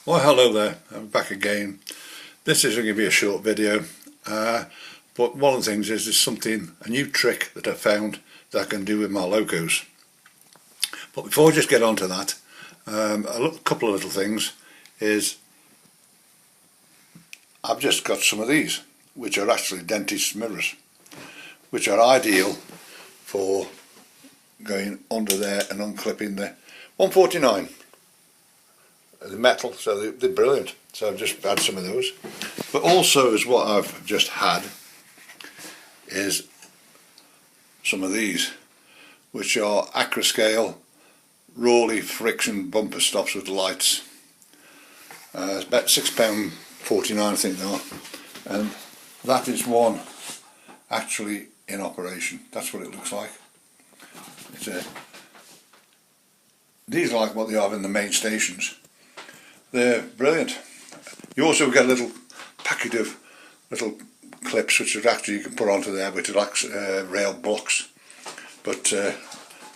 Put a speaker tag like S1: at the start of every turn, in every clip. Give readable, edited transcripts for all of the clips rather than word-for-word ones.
S1: Well, hello there, I'm back again. This is going to be a short video, but one of the things is there's something, a new trick that I found that I can do with my Locos. But before I just get on to that, a couple of little things is I've just got some of these, which are actually dentist mirrors, which are ideal for going under there and unclipping the 149. The metal, so they're brilliant. So I've just had some of those. But also, as what I've just had is some of these, which are Acroscale Rawley friction bumper stops with lights. It's about £6.49, I think they are, and that is one actually in operation. That's what it looks like. These are like what they have in the main stations. They're brilliant. You also get a little packet of little clips which are actually you can put onto there, which are like rail blocks. But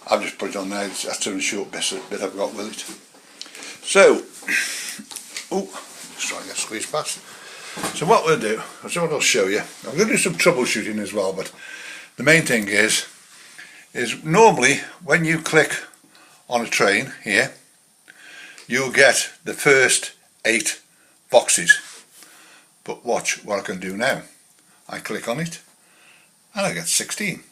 S1: I've just put it on there. That's the only short bit I've got with it. So, let's try and get squeezed past. So what we'll do, that's what I'll show you. I'm going to do some troubleshooting as well, but the main thing is normally when you click on a train here, you'll get the first 8 boxes. But watch what I can do now. I click on it and I get 16.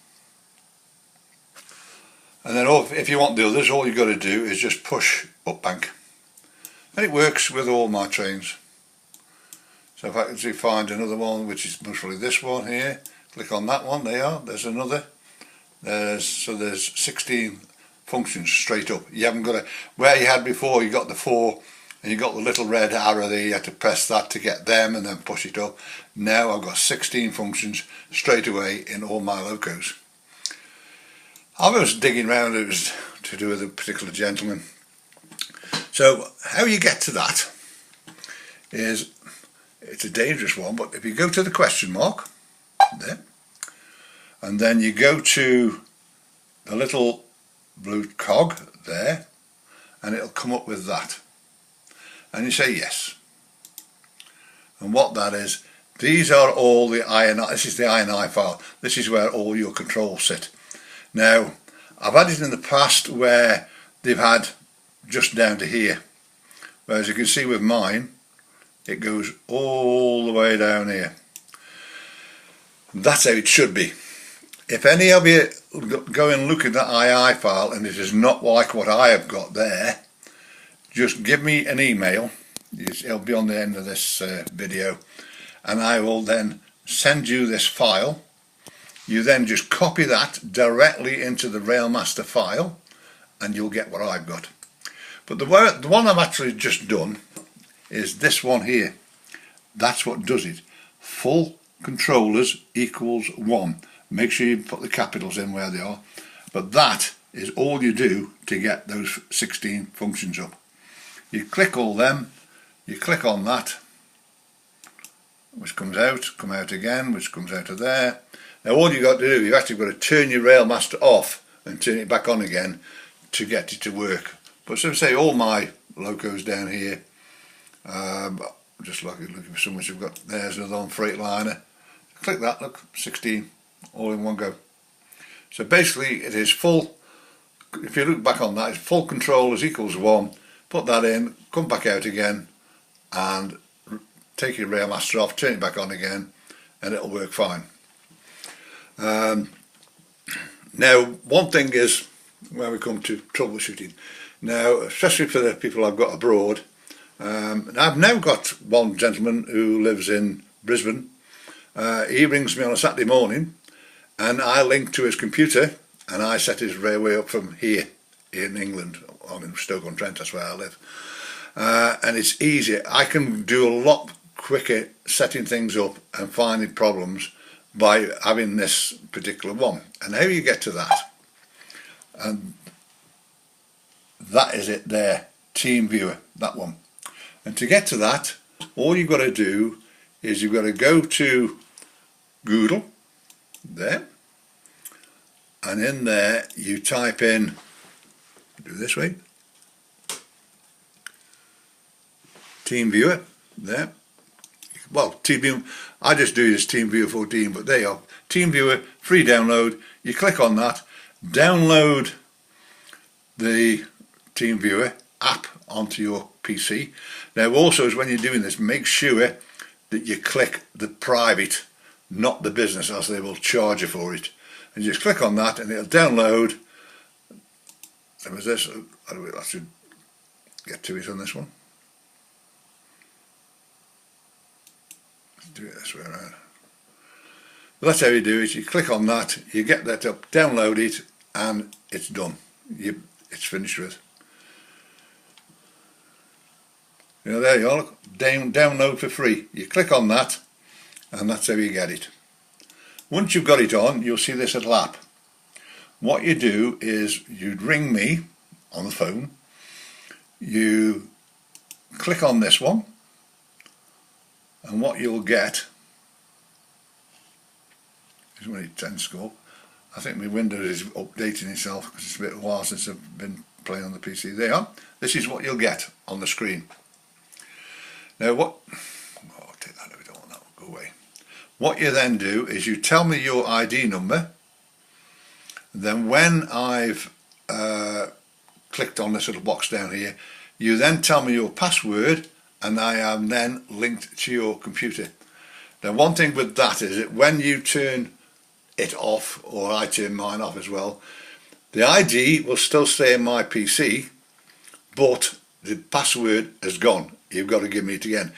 S1: And then if you want the others, all you've got to do is just push up bank. And it works with all my trains. So if I can find another one, which is most probably this one here, click on that one, there's another. There's 16 functions straight up. You haven't got to, where you had before you got the 4 and you got the little red arrow there, you had to press that to get them and then push it up. Now I've got 16 functions straight away in all my Locos. I was digging around, it was to do with a particular gentleman. So how you get to that is, it's a dangerous one, but if you go to the question mark there and then you go to the little blue cog there and it'll come up with that and you say yes, and what that is, these are all the INI, this is the INI file, this is where all your controls sit. Now I've had it in the past where they've had just down to here, whereas you can see with mine it goes all the way down here. That's how it should be. If any of you go and look at the II file and it is not like what I have got there, just give me an email. It'll be on the end of this video, and I will then send you this file. You then just copy that directly into the Railmaster file and you'll get what I've got. But the one I've actually just done is this one here. That's what does it. Full controllers equals 1. Make sure you put the capitals in where they are, but that is all you do to get those 16 functions up. You click all them, you click on that, which comes out, come out again, which comes out of there. Now all you've got to do, you've actually got to turn your Railmaster off and turn it back on again to get it to work. But so say all my Locos down here, just looking for some which I've got, there's another one, Freightliner. Click that, look, 16. All in one go. So basically it is full, if you look back on that, it's full controllers equals 1, put that in, come back out again and take your Railmaster off, turn it back on again and it'll work fine. Now one thing is where we come to troubleshooting. Now especially for the people I've got abroad, I've now got one gentleman who lives in Brisbane. He rings me on a Saturday morning and I link to his computer and I set his railway up from here in England. I'm in Stoke-on-Trent, that's where I live. And it's easy. I can do a lot quicker setting things up and finding problems by having this particular one. And how you get to that, and that is it there, Team Viewer, that one. And to get to that, all you've got to do is you've got to go to Google there, and in there you type in, do this way, Team Viewer there. Well, Team Viewer, I just do this Team Viewer 14, but there you are. Team Viewer, free download. You click on that, download the Team Viewer app onto your PC. Now also, as when you're doing this, make sure that you click the private, not the business, else they will charge you for it. And you just click on that and it'll download. There was this, I should get to it on this one. Let's do it this way around. But that's how you do it. You click on that, you get that up, download it, and it's done. It's finished with. You know, there you are, look, download for free. You click on that, and that's how you get it. Once you've got it on, you'll see this little app. What you do is you'd ring me on the phone, you click on this one, and what you'll get is when it tends to go. I think my Windows is updating itself because it's a bit of a while since I've been playing on the PC. There you are. This is what you'll get on the screen. Now what, oh, take that if you don't want that one, go away. What you then do is you tell me your ID number. Then when I've clicked on this little box down here, you then tell me your password, and I am then linked to your computer. Now one thing with that is that when you turn it off, or I turn mine off as well, the ID will still stay in my PC, but the password has gone. You've got to give me it again.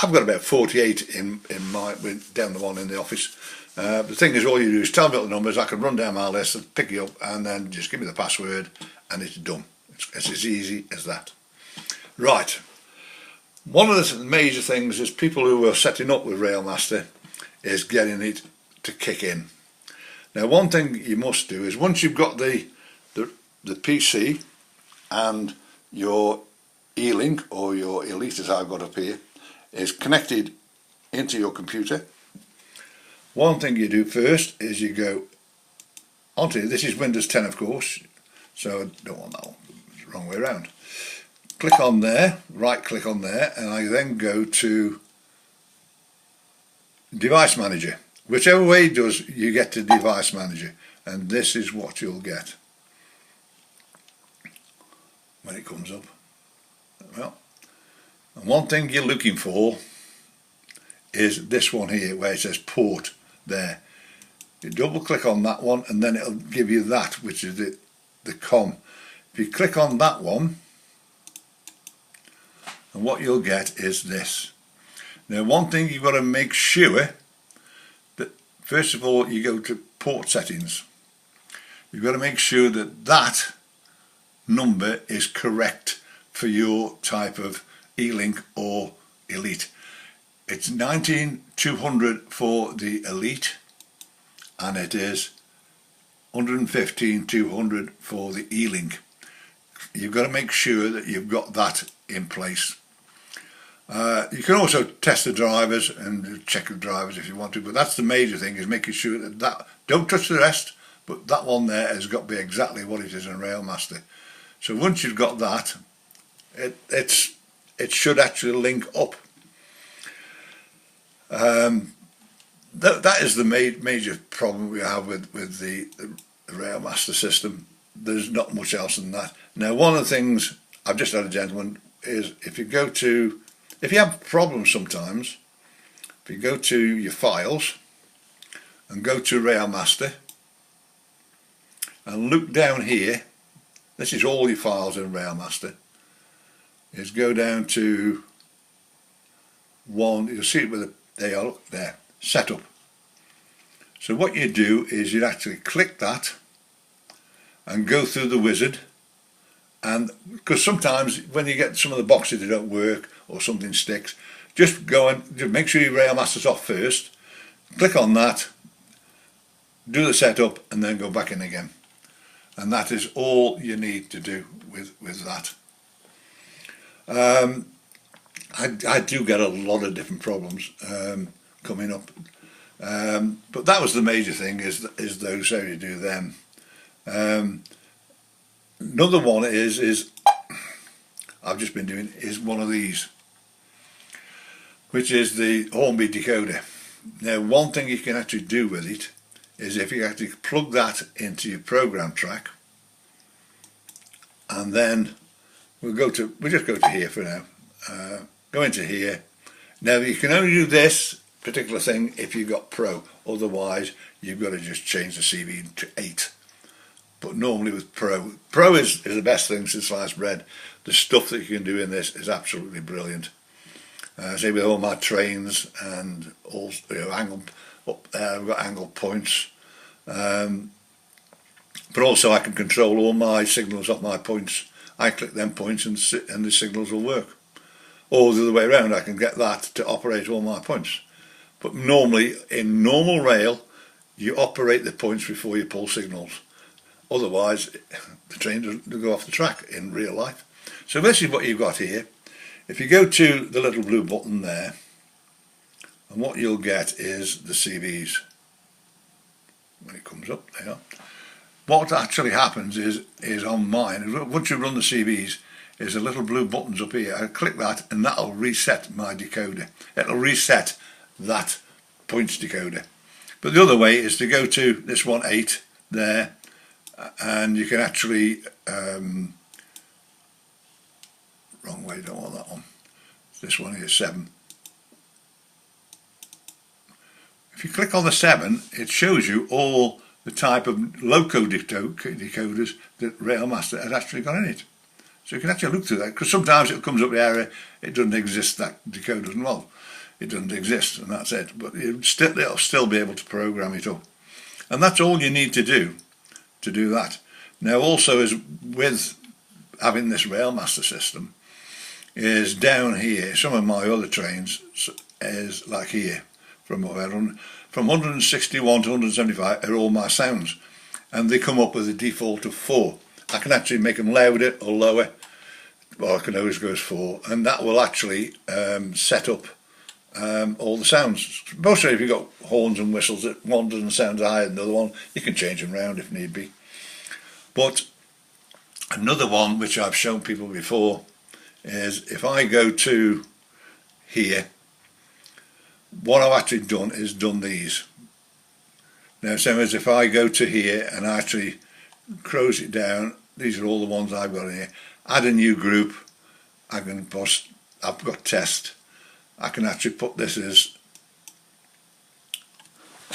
S1: I've got about 48 in my, down the one in the office. The thing is, all you do is tell me what the numbers, I can run down my list and pick you up, and then just give me the password and it's done. It's as easy as that. Right. One of the major things is people who are setting up with Railmaster is getting it to kick in. Now one thing you must do is once you've got the PC and your E-Link or your Elite, as I've got up here, is connected into your computer. One thing you do first is you go onto, this is Windows 10 of course, so I don't want that one, it's the wrong way around. Click on there, right click on there, and I then go to Device Manager. Whichever way it does, you get to Device Manager, and this is what you'll get when it comes up. Well, and one thing you're looking for is this one here where it says port there. You double click on that one and then it'll give you that, which is the COM. If you click on that one, and what you'll get is this. Now one thing you've got to make sure that first of all you go to port settings. You've got to make sure that that number is correct for your type of E-Link or Elite. It's 19200 for the Elite, and it is 115,200 for the E-Link. You've got to make sure that you've got that in place. You can also test the drivers and check the drivers if you want to, but that's the major thing, is making sure that don't touch the rest, but that one there has got to be exactly what it is in Railmaster. So once you've got that, it should actually link up. That is the major problem we have with the Railmaster system. There's not much else than that. Now one of the things, I've just had a gentleman, is if you have problems sometimes, if you go to your files and go to Railmaster and look down here, this is all your files in Railmaster, is go down to one, you'll see it with a, there you are, look there, setup. So what you do is you actually click that and go through the wizard, and because sometimes when you get some of the boxes that don't work or something sticks, just go and just make sure your Railmaster's off first, click on that, do the setup, and then go back in again. And that is all you need to do with that. I do get a lot of different problems coming up, but that was the major thing, is those, how you do them. Another one is I've just been doing is one of these. which is the Hornby decoder. Now, one thing you can actually do with it is if you actually plug that into your program track, and then we'll just go to here for now. Go into here. Now, you can only do this particular thing if you've got Pro. Otherwise, you've got to just change the CV to 8. But normally with Pro is the best thing since sliced bread. The stuff that you can do in this is absolutely brilliant. Say with all my trains and all angle up there, I've got angle points. But also I can control all my signals off my points. I click them points and the signals will work. Or the other way around, I can get that to operate all my points. But normally, in normal rail, you operate the points before you pull signals. Otherwise, the train doesn't go off the track in real life. So this is what you've got here. If you go to the little blue button there, and what you'll get is the CVs. When it comes up, they are. What actually happens is on mine, once you run the CVs, is the little blue buttons up here. I click that and that'll reset my decoder. It'll reset that points decoder. But the other way is to go to this one 8 there, and you can actually wrong way, don't want that one. This one here, 7. If you click on the 7, it shows you all the type of Loco decoders that Railmaster has actually got in it. So you can actually look through that, because sometimes it comes up the area, it doesn't exist, that decoder, and well, it doesn't exist, and that's it. But it'll still be able to program it up. And that's all you need to do that. Now also, is with having this Railmaster system, is down here, some of my other trains is like here, from 161 to 175 are all my sounds, and they come up with a default of 4. I can actually make them louder or lower, well, I can always go as 4, and that will actually set up all the sounds. Mostly if you've got horns and whistles that one doesn't sound higher than the other one, you can change them around if need be. But another one which I've shown people before is if I go to here, what I've actually done is done these. Now, same as if I go to here and I actually close it down, these are all the ones I've got in here. Add a new group, I can post, I've got test. I can actually put this as,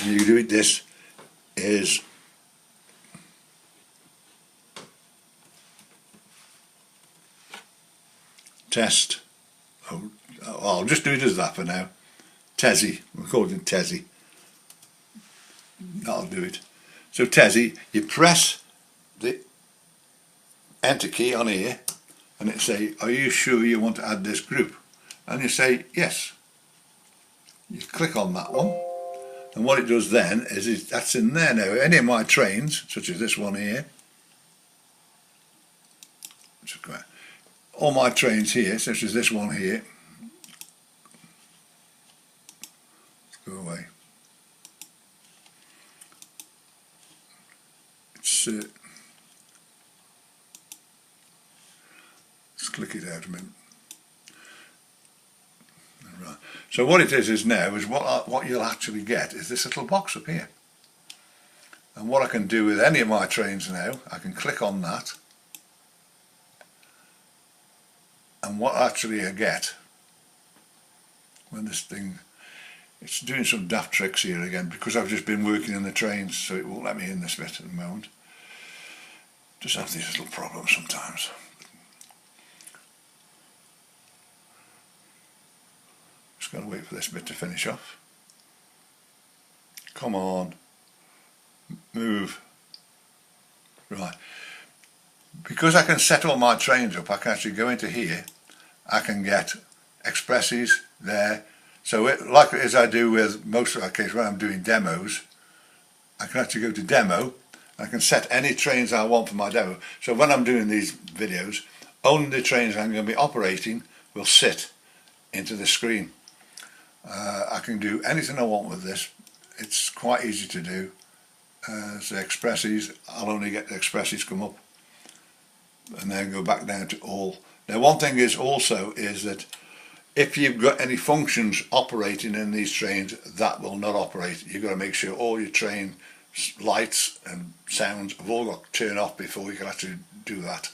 S1: and you do it, this is test. Oh, I'll just do it as that for now. Tezzy, we're calling it Tezzy. That'll do it. So Tezzy, you press the enter key on here and it say, are you sure you want to add this group? And you say yes. You click on that one, and what it does then is that's in there now. Any of my trains, such as this one here, all my trains here, such as this one here, let's go away. It's let's click it out a minute. Right. So what it is now is what you'll actually get is this little box up here. And what I can do with any of my trains now, I can click on that, and what actually I get when this thing, it's doing some daft tricks here again because I've just been working in the trains, so it won't let me in this bit at the moment. Just have these little problems sometimes. Just got to wait for this bit to finish off. Come on, move. Right. Because I can set all my trains up, I can actually go into here. I can get expresses there. So like as I do with most of our cases when I'm doing demos, I can actually go to demo. I can set any trains I want for my demo. So when I'm doing these videos, only the trains I'm going to be operating will sit into the screen. I can do anything I want with this. It's quite easy to do. So expresses, I'll only get the expresses come up and then go back down to all. Now one thing is also is that if you've got any functions operating in these trains, that will not operate. You've got to make sure all your train lights and sounds have all got to turn off before you can actually do that.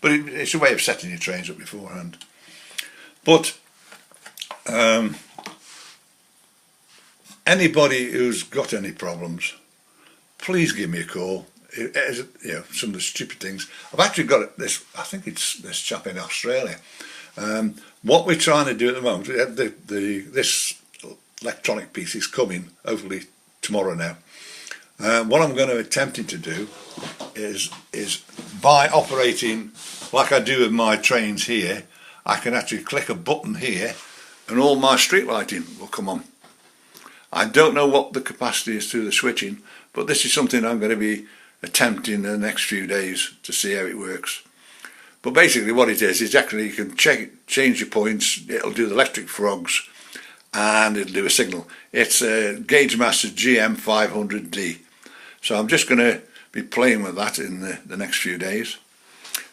S1: But it's a way of setting your trains up beforehand. But anybody who's got any problems, please give me a call. Some of the stupid things. I've actually got this. I think it's this chap in Australia. What we're trying to do at the moment, this electronic piece is coming, hopefully tomorrow now. What I'm going to attempting to do is by operating like I do with my trains here, I can actually click a button here and all my street lighting will come on. I don't know what the capacity is through the switching, but this is something I'm going to be attempting in the next few days to see how it works. But basically what it is actually you can change your points, it'll do the electric frogs and it'll do a signal. It's a Gauge Master GM500D. So I'm just going to be playing with that in the next few days.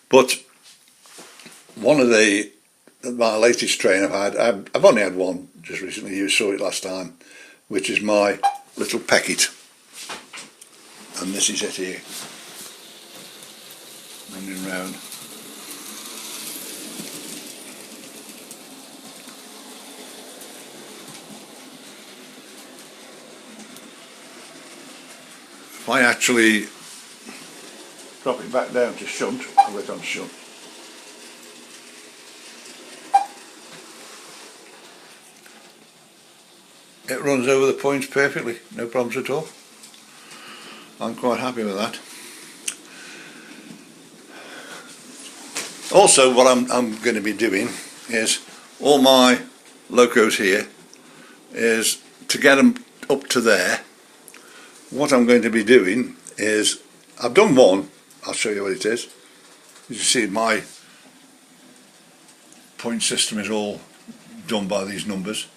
S1: But one of my latest train I've only had one just recently, you saw it last time, which is my little Peckett. And this is it here, running round. If I actually drop it back down to shunt, I'll let it on shunt. It runs over the points perfectly, no problems at all. I'm quite happy with that. Also, what I'm going to be doing is all my locos here is to get them up to there. What I'm going to be doing is, I've done one, I'll show you what it is. You see my point system is all done by these numbers.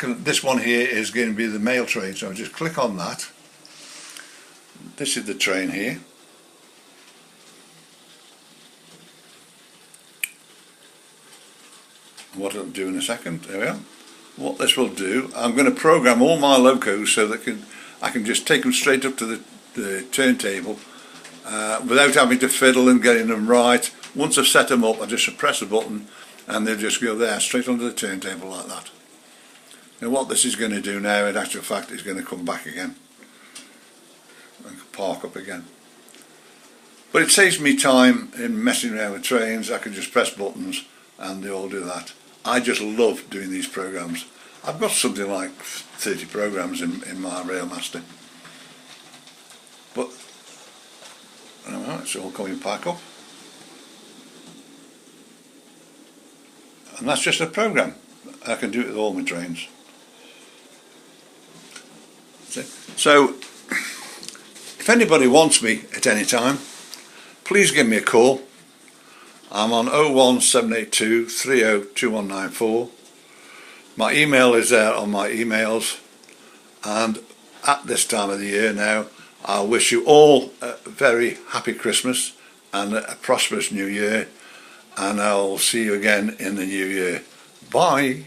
S1: This one here is going to be the mail train, so I'll just click on that. This is the train here. What it'll do in a second, there we are. What this will do, I'm going to program all my locos so that I can just take them straight up to the turntable without having to fiddle and getting them right. Once I've set them up, I just press a button and they'll just go there straight onto the turntable like that. Now what this is going to do now, in actual fact, is going to come back again and park up again. But it saves me time in messing around with trains. I can just press buttons and they all do that. I just love doing these programs. I've got something like 30 programs in my Railmaster. But it's all coming back up. And that's just a program. I can do it with all my trains. So, if anybody wants me at any time, please give me a call. I'm on 01782 302194. My email is there on my emails, and at this time of the year now, I wish you all a very happy Christmas and a prosperous new year, and I'll see you again in the new year. Bye.